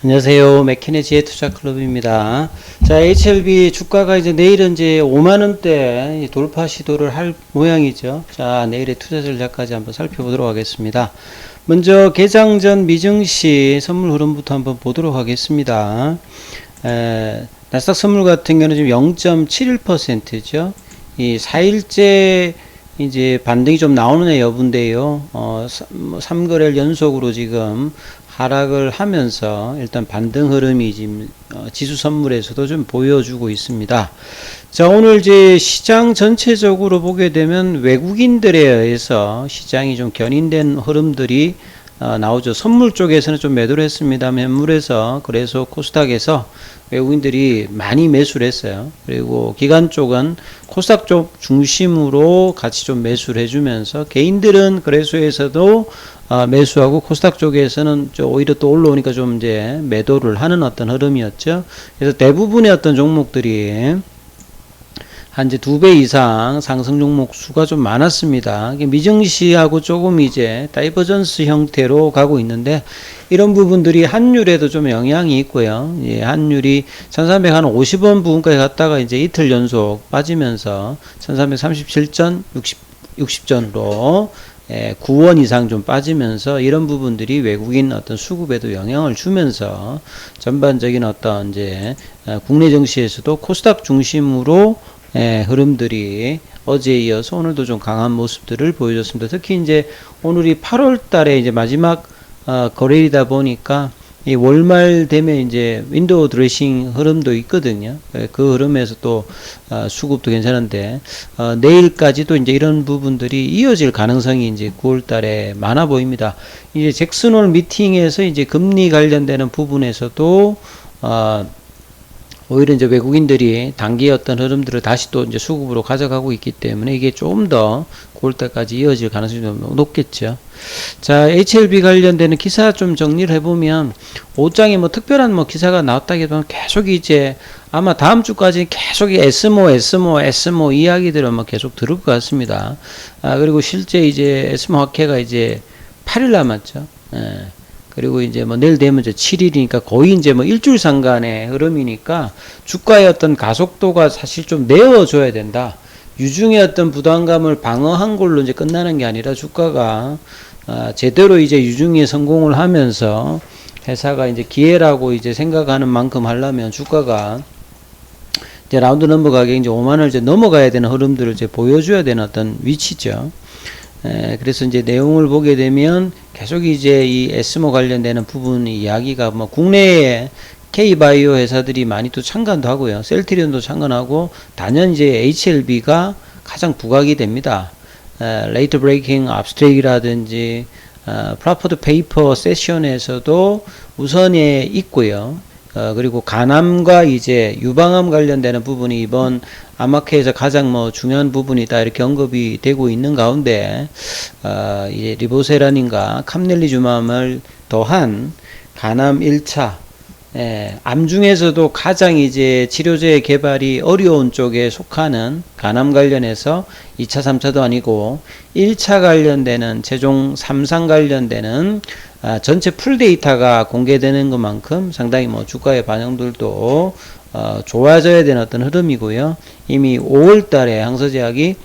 안녕하세요. 맥키네지의 투자클럽입니다. 자, HLB 주가가 이제 내일은 이제 5만원대 돌파 시도를 할 모양이죠. 자, 내일의 투자 전략까지 한번 살펴보도록 하겠습니다. 먼저 개장 전 미증시 선물 흐름부터 한번 보도록 하겠습니다. 나스닥 선물 같은 경우는 지금 0.71%죠. 이 4일째 이제 반등이 좀 나오는 여부인데요. 3거래일 연속으로 지금 하락을 하면서 일단 반등 흐름이 지금 지수 선물에서도 좀 보여주고 있습니다. 자, 오늘 이제 시장 전체적으로 보게 되면 외국인들에 의해서 시장이 좀 견인된 흐름들이 나오죠. 선물 쪽에서는 좀 매도를 했습니다. 매물에서 그래서 코스닥에서 외국인들이 많이 매수를 했어요. 그리고 기관 쪽은 코스닥 쪽 중심으로 같이 좀 매수를 해주면서 개인들은 거래소에서도 매수하고 코스닥 쪽에서는 오히려 또 올라오니까 좀 이제 매도를 하는 어떤 흐름이었죠. 그래서 대부분의 어떤 종목들이 한 이제 2배 이상 상승 종목 수가 좀 많았습니다. 미증시하고 조금 이제 다이버전스 형태로 가고 있는데 이런 부분들이 환율에도 좀 영향이 있고요. 예, 환율이 1350원 부분까지 갔다가 이제 이틀 연속 빠지면서 1337전 60전으로 9원 이상 좀 빠지면서 이런 부분들이 외국인 어떤 수급에도 영향을 주면서 전반적인 어떤 이제 국내 증시에서도 코스닥 중심으로 흐름들이 어제에 이어서 오늘도 좀 강한 모습들을 보여줬습니다. 특히 이제 오늘이 8월 달에 이제 마지막 거래일이다 보니까 이 월말 되면 이제 윈도우 드레싱 흐름도 있거든요. 그 흐름에서 또 수급도 괜찮은데 내일까지도 이제 이런 부분들이 이어질 가능성이 이제 9월 달에 많아 보입니다. 이제 잭슨홀 미팅에서 이제 금리 관련되는 부분에서도 오히려 이제 외국인들이 단기 어떤 흐름들을 다시 또 이제 수급으로 가져가고 있기 때문에 이게 좀 더 9월달까지 이어질 가능성이 좀 높겠죠. 자, HLB 관련되는 기사 좀 정리를 해보면 5장에 뭐 특별한 뭐 기사가 나왔다기보다는 계속 이제 아마 다음 주까지 계속 에스모 이야기들은 뭐 계속 들을 것 같습니다. 그리고 실제 이제 에스모 학회가 이제 8일 남았죠. 그리고 이제 뭐 내일 되면 이제 7일이니까 거의 이제 뭐 일주일 상간의 흐름이니까 주가의 어떤 가속도가 사실 좀 내어줘야 된다. 유중의 어떤 부담감을 방어한 걸로 이제 끝나는 게 아니라 주가가 제대로 이제 유중에 성공을 하면서 회사가 이제 기회라고 이제 생각하는 만큼 하려면 주가가 이제 라운드 넘버 가격이 이제 5만원을 이제 넘어가야 되는 흐름들을 이제 보여줘야 되는 어떤 위치죠. 그래서 이제 내용을 보게 되면 계속 이제 이 에스모 관련되는 부분 이야기가 뭐 국내에 K바이오 회사들이 많이 또 참관도 하고요. 셀트리온도 참관하고 단연 이제 HLB가 가장 부각이 됩니다. 레이트 브레이킹 압스트랙이라든지 프라포드 페이퍼 세션에서도 우선에 있고요. 그리고 간암과 이제 유방암 관련되는 부분이 이번 암학회에서 가장 뭐 중요한 부분이다 이렇게 언급이 되고 있는 가운데 이제 리보세란인가 캄넬리주맘을 더한 간암 1차 암 중에서도 가장 이제 치료제 개발이 어려운 쪽에 속하는 간암 관련해서 2차, 3차도 아니고 1차 관련되는 최종 3상 관련되는 전체 풀 데이터가 공개되는 것만큼 상당히 뭐 주가의 반영들도 좋아져야 되는 어떤 흐름이고요. 이미 5월 달에 항서제약이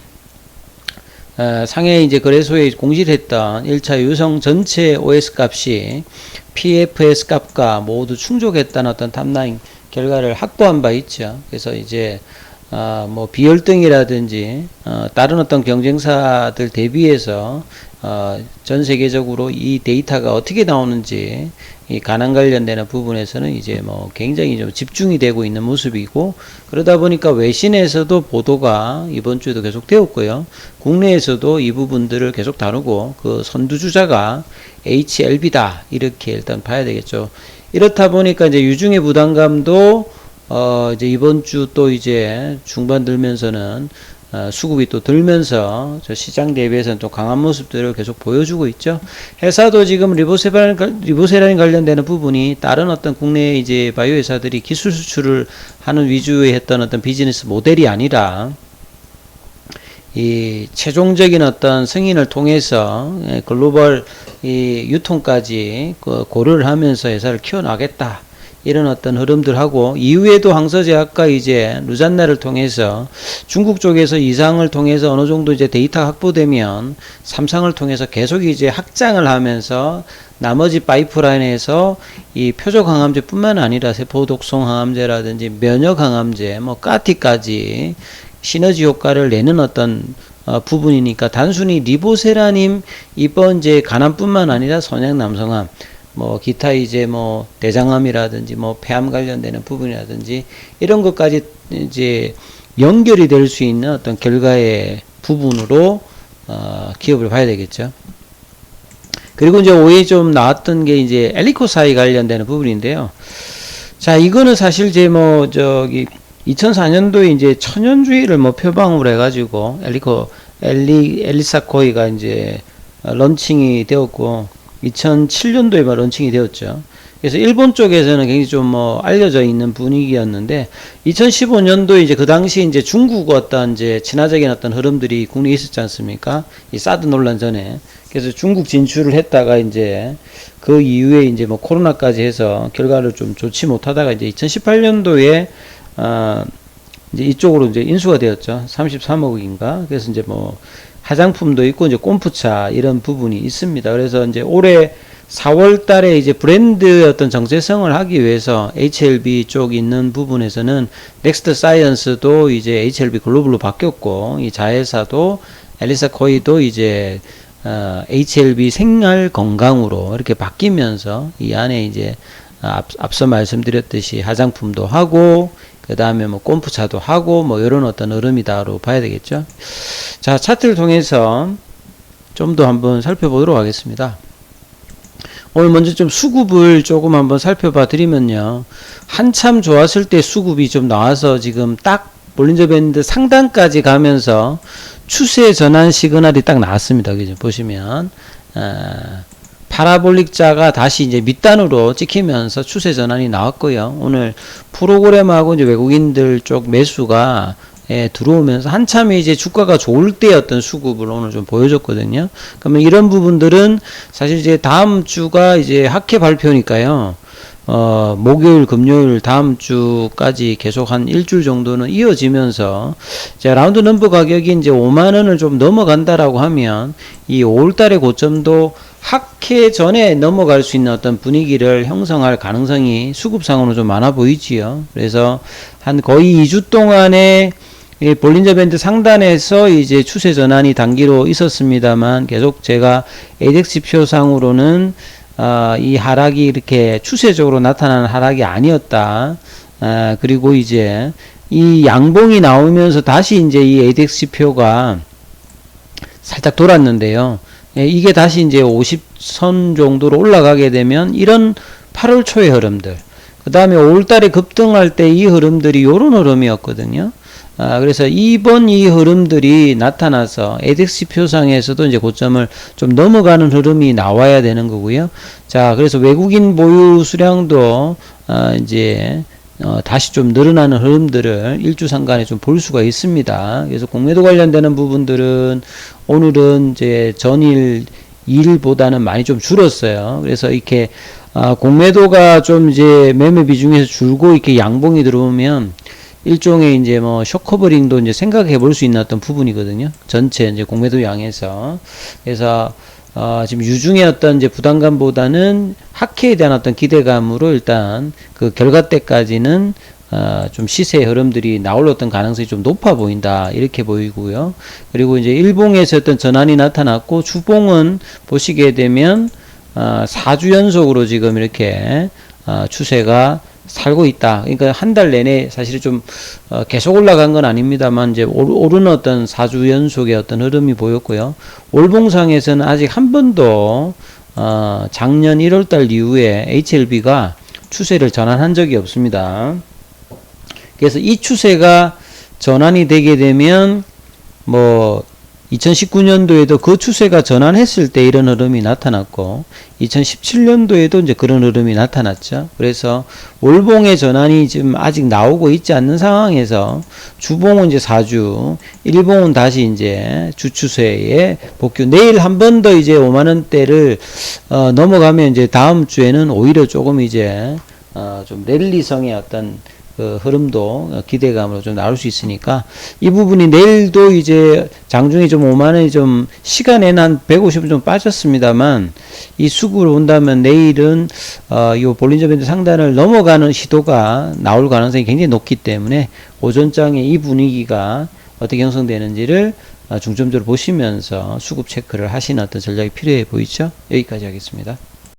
상해 이제 거래소에 공시를 했던 1차 유성 전체 OS 값이 PFS 값과 모두 충족했다는 어떤 탑라인 결과를 확보한 바 있죠. 그래서 이제 뭐 비혈등이라든지 다른 어떤 경쟁사들 대비해서 전 세계적으로 이 데이터가 어떻게 나오는지 이 간암 관련되는 부분에서는 이제 뭐 굉장히 좀 집중이 되고 있는 모습이고 그러다 보니까 외신에서도 보도가 이번 주에도 계속 되었고요. 국내에서도 이 부분들을 계속 다루고 그 선두주자가 HLB다 이렇게 일단 봐야 되겠죠. 이렇다 보니까 이제 유중의 부담감도 이제 이번 주 또 이제 중반 들면서는 수급이 또 들면서 저 시장 대비해서는 또 강한 모습들을 계속 보여주고 있죠. 회사도 지금 리보세라인 관련되는 부분이 다른 어떤 국내 이제 바이오 회사들이 기술 수출을 하는 위주의 했던 어떤 비즈니스 모델이 아니라 이 최종적인 어떤 승인을 통해서 글로벌 이 유통까지 고려를 하면서 회사를 키워나가겠다. 이런 어떤 흐름들하고, 이후에도 황서제약과 이제 루잔나를 통해서 중국 쪽에서 이상을 통해서 어느 정도 이제 데이터가 확보되면 삼성을 통해서 계속 이제 확장을 하면서 나머지 파이프라인에서 이 표적 항암제뿐만 아니라 세포 독성 항암제라든지 면역 항암제, 뭐 까티까지 시너지 효과를 내는 어떤 부분이니까, 단순히 리보세라님 이번 이제 간암뿐만 아니라 선양 남성암, 뭐 기타 이제 뭐 대장암이라든지 뭐 폐암 관련되는 부분이라든지 이런 것까지 이제 연결이 될 수 있는 어떤 결과의 부분으로 기업을 봐야 되겠죠. 그리고 이제 오해 좀 나왔던 게 이제 엘리코사이 관련되는 부분인데요. 자, 이거는 사실 제 뭐 저기 2004년도에 이제 천연주의를 뭐 표방으로 해가지고 엘리사코이가 이제 런칭이 되었고, 2007년도에 런칭이 되었죠. 그래서 일본 쪽에서는 굉장히 좀 뭐 알려져 있는 분위기였는데, 2015년도에 이제 그 당시 이제 중국 어떤 이제 친화적인 어떤 흐름들이 국내에 있었지 않습니까? 이 사드 논란 전에. 그래서 중국 진출을 했다가 이제 그 이후에 이제 뭐 코로나까지 해서 결과를 좀 좋지 못하다가 이제 2018년도에 이제 이쪽으로 이제 인수가 되었죠. 33억인가. 그래서 이제 뭐 화장품도 있고 이제 꼼푸차 이런 부분이 있습니다. 그래서 이제 올해 4월 달에 이제 브랜드 어떤 정체성을 하기 위해서 HLB 쪽 있는 부분에서는 넥스트 사이언스도 이제 HLB 글로벌로 바뀌었고, 이 자회사도 엘리사코이도 이제 HLB 생활 건강으로 이렇게 바뀌면서 이 안에 이제 앞서 말씀드렸듯이 화장품도 하고, 그 다음에 뭐 꼼푸차도 하고, 뭐 이런 어떤 흐름이다로 봐야 되겠죠. 자, 차트를 통해서 좀 더 한번 살펴보도록 하겠습니다. 오늘 먼저 좀 수급을 조금 한번 살펴봐 드리면요, 한참 좋았을 때 수급이 좀 나와서 지금 딱 볼린저 밴드 상단까지 가면서 추세 전환 시그널이 딱 나왔습니다. 그죠? 보시면 파라볼릭자가 다시 이제 밑단으로 찍히면서 추세 전환이 나왔고요. 오늘 프로그램하고 이제 외국인들 쪽 매수가 들어오면서 한참에 이제 주가가 좋을 때 어떤 수급을 오늘 좀 보여줬거든요. 그러면 이런 부분들은 사실 이제 다음 주가 이제 학회 발표니까요. 목요일, 금요일 다음 주까지 계속 한 일주일 정도는 이어지면서, 자, 라운드 넘버 가격이 이제 5만원을 좀 넘어간다라고 하면 이 5월달의 고점도 학회 전에 넘어갈 수 있는 어떤 분위기를 형성할 가능성이 수급상으로 좀 많아 보이지요. 그래서 한 거의 2주 동안에 볼린저 밴드 상단에서 이제 추세 전환이 단기로 있었습니다만, 계속 제가 ADX 표상으로는 이 하락이 이렇게 추세적으로 나타나는 하락이 아니었다. 그리고 이제 이 양봉이 나오면서 다시 이제 이 ADX 표가 살짝 돌았는데요. 이게 다시 이제 50선 정도로 올라가게 되면 이런 8월 초의 흐름들, 그 다음에 5월달에 급등할 때 이 흐름들이 요런 흐름이었거든요. 그래서 이번 이 흐름들이 나타나서 ADX 표상에서도 이제 고점을 좀 넘어가는 흐름이 나와야 되는 거고요. 자, 그래서 외국인 보유 수량도 이제 다시 좀 늘어나는 흐름들을 일주상간에 좀 볼 수가 있습니다. 그래서 공매도 관련되는 부분들은 오늘은 이제 전일 일보다는 많이 좀 줄었어요. 그래서 이렇게 공매도가 좀 이제 매매 비중에서 줄고 이렇게 양봉이 들어오면 일종의 이제 뭐 쇼커버링도 이제 생각해 볼 수 있는 어떤 부분이거든요. 전체 이제 공매도 양에서. 그래서 지금 유중의 어떤 이제 부담감보다는 학회에 대한 어떤 기대감으로 일단 그 결과 때까지는 좀 시세 흐름들이 나올 어떤 가능성이 좀 높아 보인다, 이렇게 보이고요. 그리고 이제 일봉에서 어떤 전환이 나타났고, 주봉은 보시게 되면 4주 연속으로 지금 이렇게 추세가 살고 있다. 그러니까 한 달 내내 사실 좀 계속 올라간 건 아닙니다만 이제 오르는 어떤 4주 연속의 어떤 흐름이 보였고요. 월봉상에서는 아직 한 번도 작년 1월달 이후에 HLB가 추세를 전환한 적이 없습니다. 그래서 이 추세가 전환이 되게 되면 뭐 2019년도에도 그 추세가 전환했을 때 이런 흐름이 나타났고, 2017년도에도 이제 그런 흐름이 나타났죠. 그래서 월봉의 전환이 지금 아직 나오고 있지 않는 상황에서 주봉은 이제 4주, 일봉은 다시 이제 주추세에 복귀. 내일 한 번 더 이제 5만원대를 넘어가면 이제 다음 주에는 오히려 조금 이제 좀 랠리성의 어떤 그 흐름도 기대감으로 좀 나올 수 있으니까 이 부분이 내일도 이제 장중에 좀 5만원이 좀 시간에는 한 150은 좀 빠졌습니다만 이 수급으로 본다면 내일은 요 볼린저 밴드 상단을 넘어가는 시도가 나올 가능성이 굉장히 높기 때문에 오전장에 이 분위기가 어떻게 형성되는지를 중점적으로 보시면서 수급 체크를 하시는 어떤 전략이 필요해 보이죠? 여기까지 하겠습니다.